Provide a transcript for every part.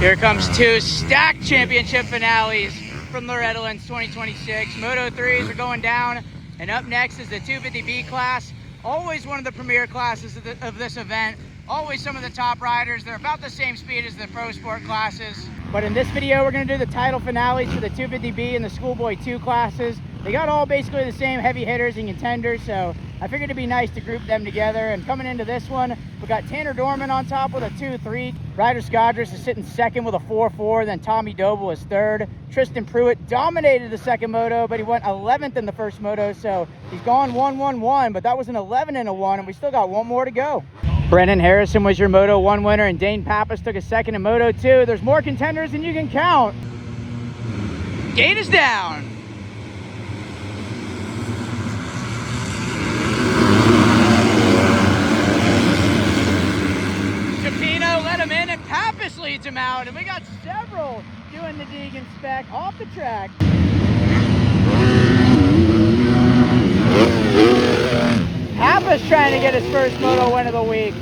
Here comes two stacked championship finales from Loretta, Lynn's 2026. Moto 3s are going down, and up next is the 250B class. Always one of the premier classes of this event. Always some of the top riders. They're about the same speed as the pro sport classes. But in this video, we're going to do the title finales for the 250B and the Schoolboy 2 classes. They got all basically the same heavy hitters and contenders, so I figured it'd be nice to group them together. And coming into this one, we got Tanner Dorman on top with a 2-3. Ryder Scodris is sitting second with a 4-4. Then Tommy Doble is third. Tristan Pruitt dominated the second moto, but he went 11th in the first moto, so he's gone 1-1-1, but that was an 11 and a 1, and we still got one more to go. Brennan Harrison was your Moto 1 winner, and Dane Pappas took a second in Moto 2. There's more contenders than you can count. Gate is down. Let him in, and Pappas leads him out, and we got several doing the Deegan spec off the track. Pappas trying to get his first moto win of the week.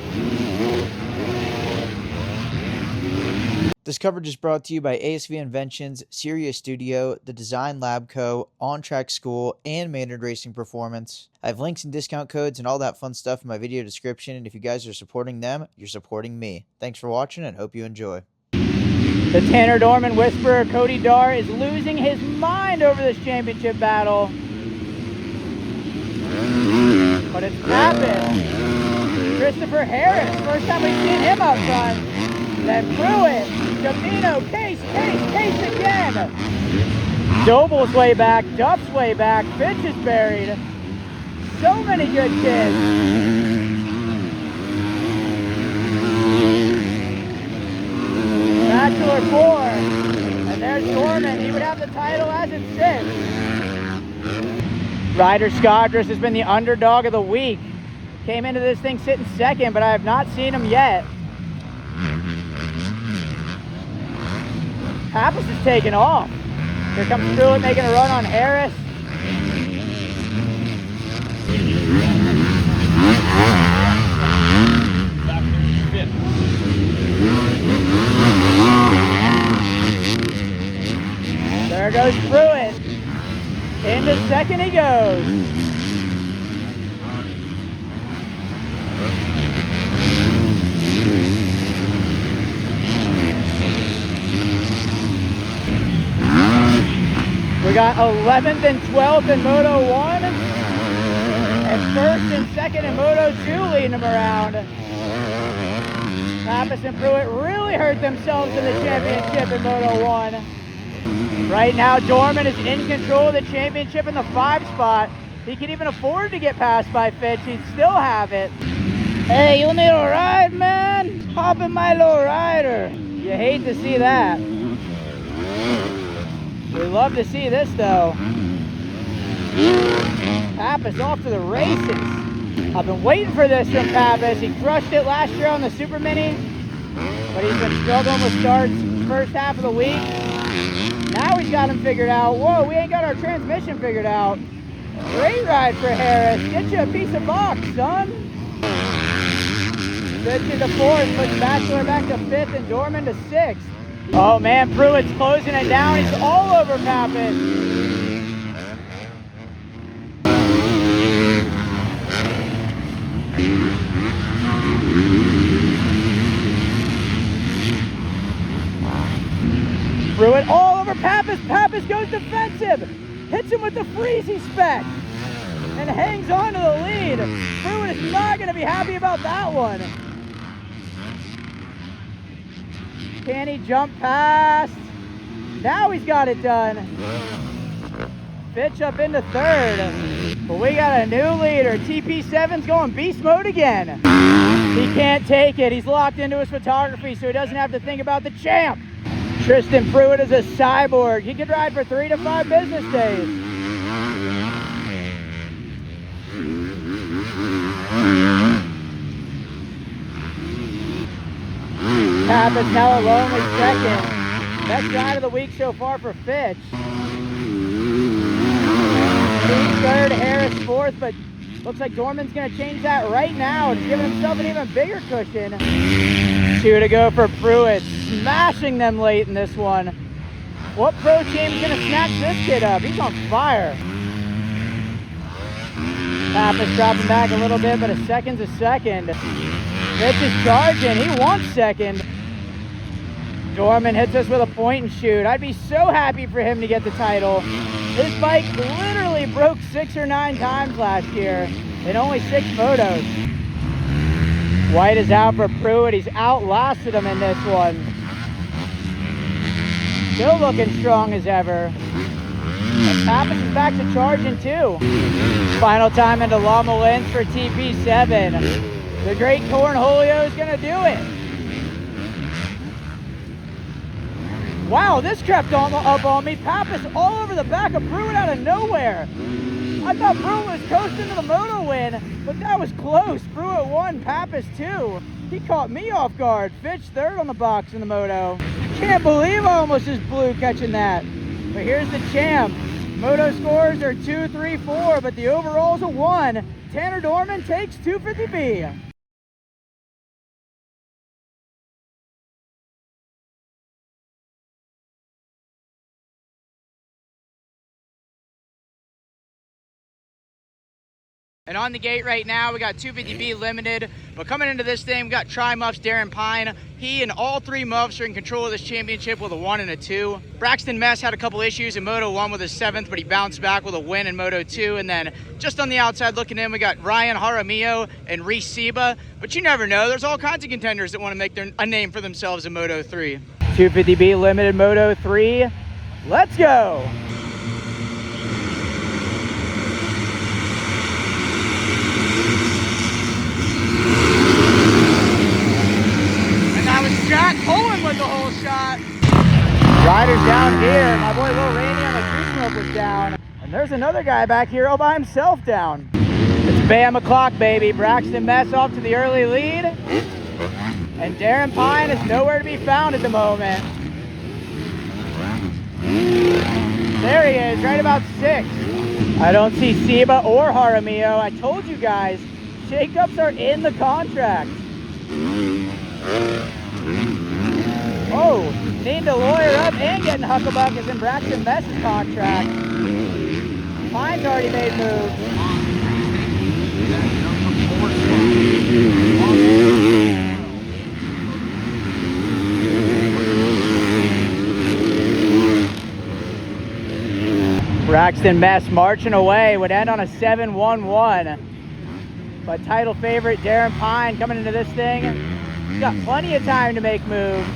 This coverage is brought to you by ASV Inventions, Sirius Studio, the Design Lab Co., On Track School, and Maynard Racing Performance. I have links and discount codes and all that fun stuff in my video description, and if you guys are supporting them, you're supporting me. Thanks for watching, and hope you enjoy. The Tanner Dorman whisperer, Cody Darr, is losing his mind over this championship battle. But it's happened. Christopher Harris, first time we've seen him up front. Then Pruitt, Domino, Case again. Doble's way back, Duff's way back, Fitch is buried. So many good kids. Bachelor 4, and there's Dorman. He would have the title as it sits. Ryder Scodris has been the underdog of the week. Came into this thing sitting second, but I have not seen him yet. Pappas is taking off. Here comes Pruitt making a run on Harris. There goes Pruitt. Into second he goes. We got 11th and 12th in Moto 1, and first and second in Moto 2 leading them around. Pappas and Pruitt really hurt themselves in the championship in Moto 1. Right now, Dorman is in control of the championship in the 5 spot. He can even afford to get passed by Fitch. He'd still have it. Hey, you need a ride, man? Hop in my low rider. You hate to see that. We love to see this, though. Pappas off to the races. I've been waiting for this from Pappas. He crushed it last year on the Super Mini, but he's been struggling with starts first half of the week. Now he's got him figured out. Whoa, we ain't got our transmission figured out. Great ride for Harris. Get you a piece of box, son. Fitch to 4th, puts Bachelor back to 5th, and Dorman to 6th. Oh man, Pruitt's closing it down. He's all over Pappas. Pruitt all over Pappas. Pappas goes defensive. Hits him with the Freezy spec. And hangs on to the lead. Pruitt is not going to be happy about that one. Can he jump past? Now he's got it done. Fitch up into 3rd. But we got a new leader. TP7's going beast mode again. He can't take it. He's locked into his photography, so he doesn't have to think about the champ. Tristan Pruitt is a cyborg. He could ride for 3 to 5 business days. Pappas now a lonely second. Best ride of the week so far for Fitch. He's 3rd, Harris 4th, but looks like Dorman's going to change that right now. He's giving himself an even bigger cushion. Two to go for Pruitt, smashing them late in this one. What pro team's gonna snatch this kid up? He's on fire. Pappas dropping back a little bit, but a second's a second. Fitz is charging, he wants second. Dorman hits us with a point and shoot. I'd be so happy for him to get the title. His bike literally broke 6 or 9 times last year in only 6 photos. White is out for Pruitt. He's outlasted him in this one. Still looking strong as ever. And Pappas is back to charging too. Final time into Lama Lynn for TP7. The great Cornholio is gonna do it. Wow, this crept up on me. Pappas all over the back of Pruitt out of nowhere. I thought Pruitt was coasting to the moto win, but that was close. Pruitt won, Pappas 2. He caught me off guard. Fitch 3rd on the box in the moto. Can't believe I almost just blew catching that. But here's the champ. Moto scores are 2, 3, 4, but the overall's a 1. Tanner Dorman takes 250B. And on the gate right now, we got 250B limited. But coming into this thing, we got Tri-Muffs Darren Pine. He and all 3 Muffs are in control of this championship with a 1 and a 2. Braxton Mess had a couple issues in Moto 1 with his 7th, but he bounced back with a win in Moto 2. And then just on the outside looking in, we got Ryan Jaramillo and Reese Seba. But you never know, there's all kinds of contenders that want to make a name for themselves in Moto 3. 250B limited Moto 3. Let's go! Jack pulling with the whole shot. Riders down here. My boy Lil Randy on the creek smoke was down. And there's another guy back here all by himself down. It's Bam o'clock, baby. Braxton Mess off to the early lead. And Darren Pine is nowhere to be found at the moment. There he is, right about 6. I don't see Seba or Jaramillo. I told you guys, shakeups are in the contract. Oh, need to lawyer up and getting Huckabuck is in Braxton Mess's contract. Pine's already made moves. Braxton Mess marching away, would end on a 7-1-1. But title favorite Darren Pine coming into this thing, he's got plenty of time to make moves.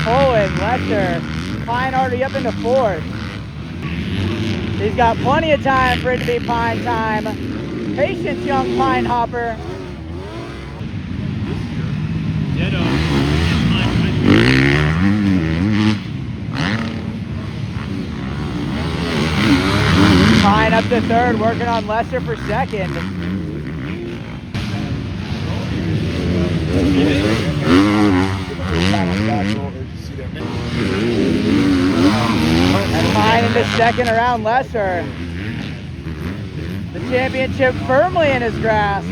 Owen, Lester, Pine already up into 4th. He's got plenty of time for it to be Pine time. Patience, young Pine Hopper. Pine up to 3rd, working on Lester for 2nd. And Pine into 2nd around Lesser. The championship firmly in his grasp.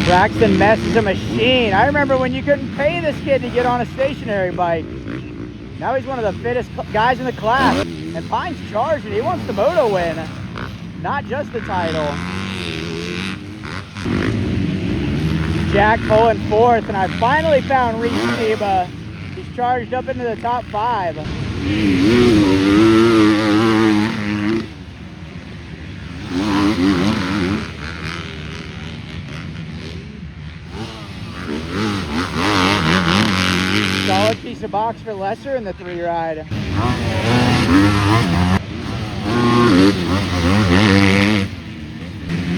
Braxton Mess is a machine. I remember when you couldn't pay this kid to get on a stationary bike. Now he's one of the fittest guys in the class. And Pine's charging. He wants the moto win, not just the title. Jack pulling 4th, and I finally found Reese Seba. He's charged up into the top 5. Solid piece of box for Lesser in the 3 ride.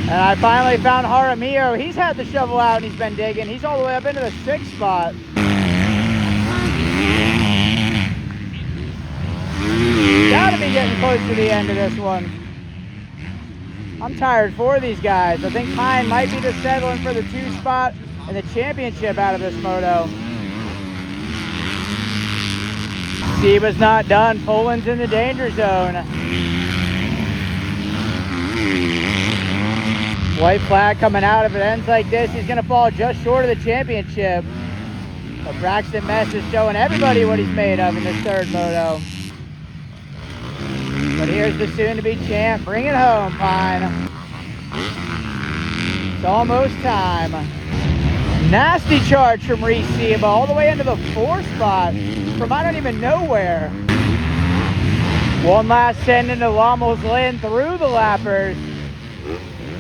And I finally found Jaramillo. He's had the shovel out and he's been digging. He's all the way up into the 6th spot. Gotta be getting close to the end of this one. I'm tired for these guys. I think Pine might be just settling for the 2 spot and the championship out of this moto. Seba's not done. Poland's in the danger zone. White flag coming out. If it ends like this, he's going to fall just short of the championship. But Braxton Mess is showing everybody what he's made of in this 3rd moto. But here's the soon-to-be champ. Bring it home, Pine. It's almost time. Nasty charge from Reese Seba all the way into the 4th spot from I don't even know where. One last send into Lommel's Lynn through the lappers.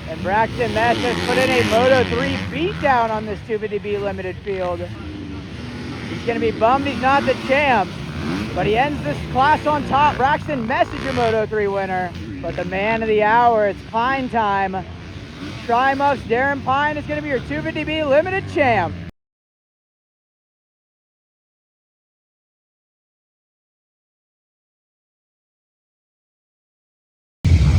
And Braxton Mess has put in a Moto3 beatdown on this 250B limited field. He's going to be bummed he's not the champ, but he ends this class on top. Braxton Mess is your Moto3 winner. But the man of the hour, it's Pine time. Trimuff's Darren Pine is going to be your 250B limited champ.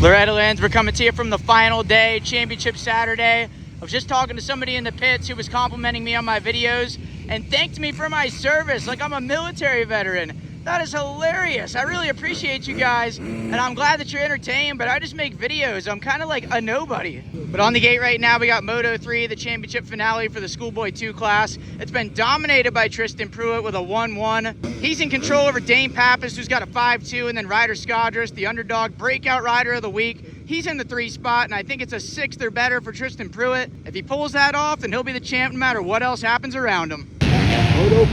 Loretta Lynn's, we're coming to you from the final day, championship Saturday. I was just talking to somebody in the pits who was complimenting me on my videos and thanked me for my service like I'm a military veteran. That is hilarious. I really appreciate you guys, and I'm glad that you're entertained, but I just make videos. I'm kind of like a nobody. But on the gate right now, we got Moto3, the championship finale for the Schoolboy 2 class. It's been dominated by Tristan Pruitt with a 1-1. He's in control over Dane Pappas, who's got a 5-2, and then Ryder Skadris, the underdog breakout rider of the week. He's in the 3 spot, and I think it's a 6th or better for Tristan Pruitt. If he pulls that off, then he'll be the champ no matter what else happens around him.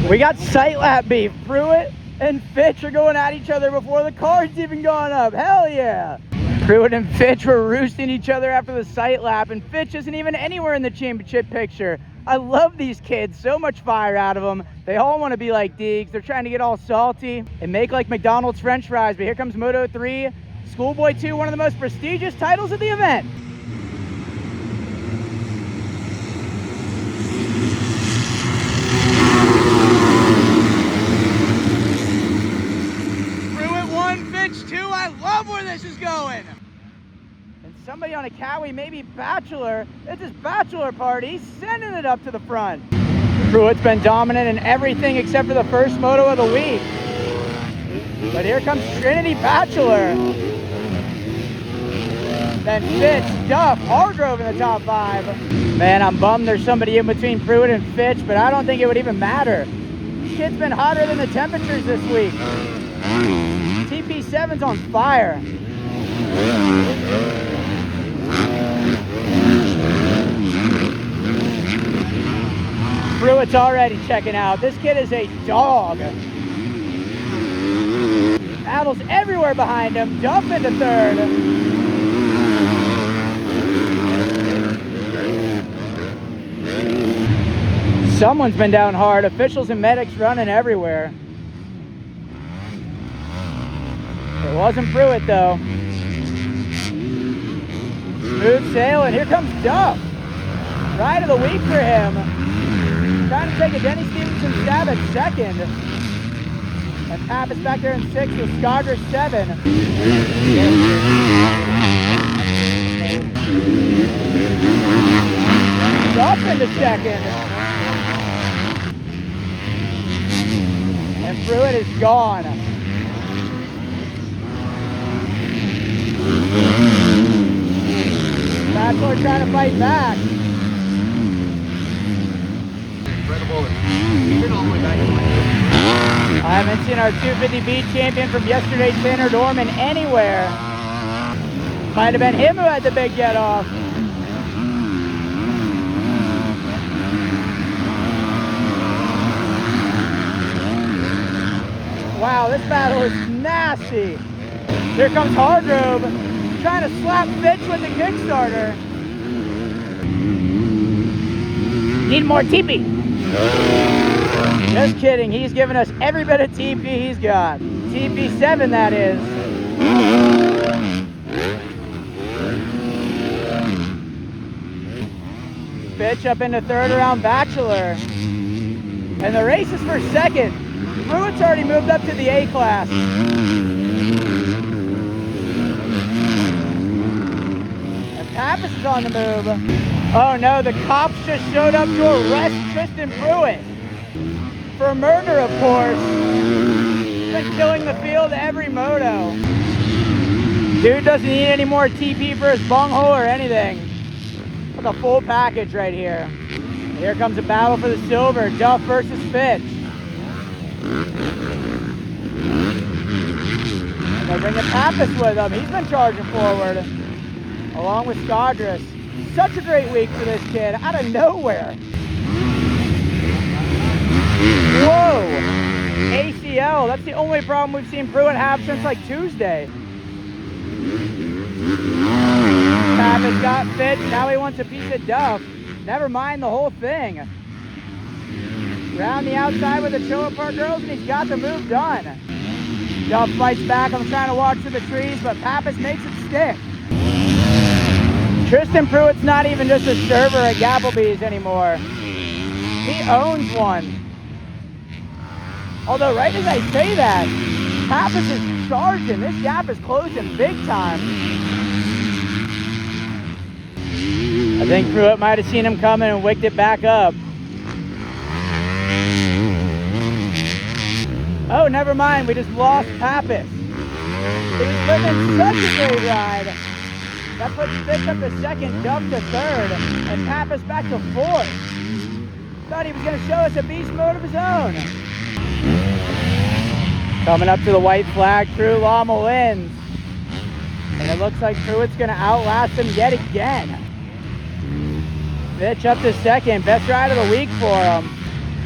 We got sight lap beef. Pruitt and Fitch are going at each other before the card's even gone up. Hell yeah. Pruitt and Fitch were roosting each other after the sight lap, and Fitch isn't even anywhere in the championship picture. I love these kids. So much fire out of them. They all want to be like Deegs. They're trying to get all salty and make like McDonald's French fries. But here comes Moto3, Schoolboy 2, one of the most prestigious titles of the event. I love where this is going. And somebody on a Cowie, maybe Bachelor. It's his bachelor party. He's sending it up to the front. Pruitt's been dominant in everything except for the first moto of the week. But here comes Trinity Bachelor. Then Fitch, Duff, Hargrove in the top 5. Man, I'm bummed there's somebody in between Pruitt and Fitch, but I don't think it would even matter. This kid's been hotter than the temperatures this week. TP7's on fire. Pruitt's already checking out. This kid is a dog. Battles everywhere behind him. Duff into 3rd. Someone's been down hard. Officials and medics running everywhere. It wasn't Pruitt though. Smooth sailing. Here comes Duff. Ride of the week for him. Trying to take a Denny Stevenson stab at 2nd. And Pappas back there in 6th with Skadris 7. Duff into 2nd. And Pruitt is gone. Bachelor trying to fight back. I haven't seen our 250B champion from yesterday, Tanner Dorman, anywhere. Might have been him who had the big get off. Wow, this battle is nasty. Here comes Hargrove, trying to slap Fitch with the Kickstarter. Need more TP. Just kidding, he's giving us every bit of TP he's got. TP7, that is. Fitch up into third around Bachelor. And the race is for second. Pruitt's already moved up to the A class. And Pappas is on the move. Oh no, the cops just showed up to arrest Tristan Pruitt. For murder, of course. He's been killing the field every moto. Dude doesn't need any more TP for his bunghole or anything. With a full package right here. Here comes a battle for the silver. Duff versus Fitch. And they're bringing Pappas with them. He's been charging forward. Along with Skadris. Such a great week for this kid. Out of nowhere. Whoa! ACL. That's the only problem we've seen Pruitt have since like Tuesday. Pappas got Fitch. Now he wants a piece of Duff. Never mind the whole thing. Round the outside with the Trailer Park girls, and he's got the move done. Duff fights back. I'm trying to watch through the trees, but Pappas makes it stick. Tristan Pruitt's not even just a server at Gapplebee's anymore. He owns one. Although right as I say that, Pappas is charging. This gap is closing big time. I think Pruitt might have seen him coming and wicked it back up. Oh, never mind. We just lost Pappas. He was putting in such a great ride. That puts Fitch up to second, Duff to third, and Pappas back to fourth. Thought he was going to show us a beast mode of his own. Coming up to the white flag, Crew Llama wins. And it looks like Pruitt's going to outlast him yet again. Fitch up to second, best ride of the week for him.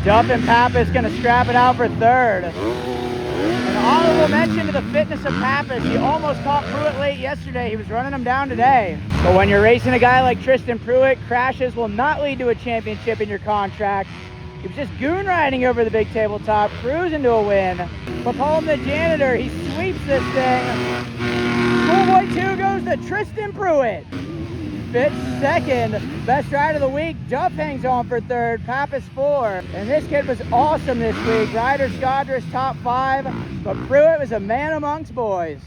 Duff and Pappas going to scrap it out for third. An honorable mention to the fitness of Pappas. He almost caught Pruitt late yesterday. He was running him down today. But when you're racing a guy like Tristan Pruitt, crashes will not lead to a championship in your contract. He was just goon riding over the big tabletop, cruising to a win. But Paul the janitor, he sweeps this thing. Schoolboy 2 goes to Tristan Pruitt. Fitch second, best ride of the week. Duff hangs on for third, Pappas 4. And this kid was awesome this week. Ryder Skadris top 5, but Pruitt was a man amongst boys.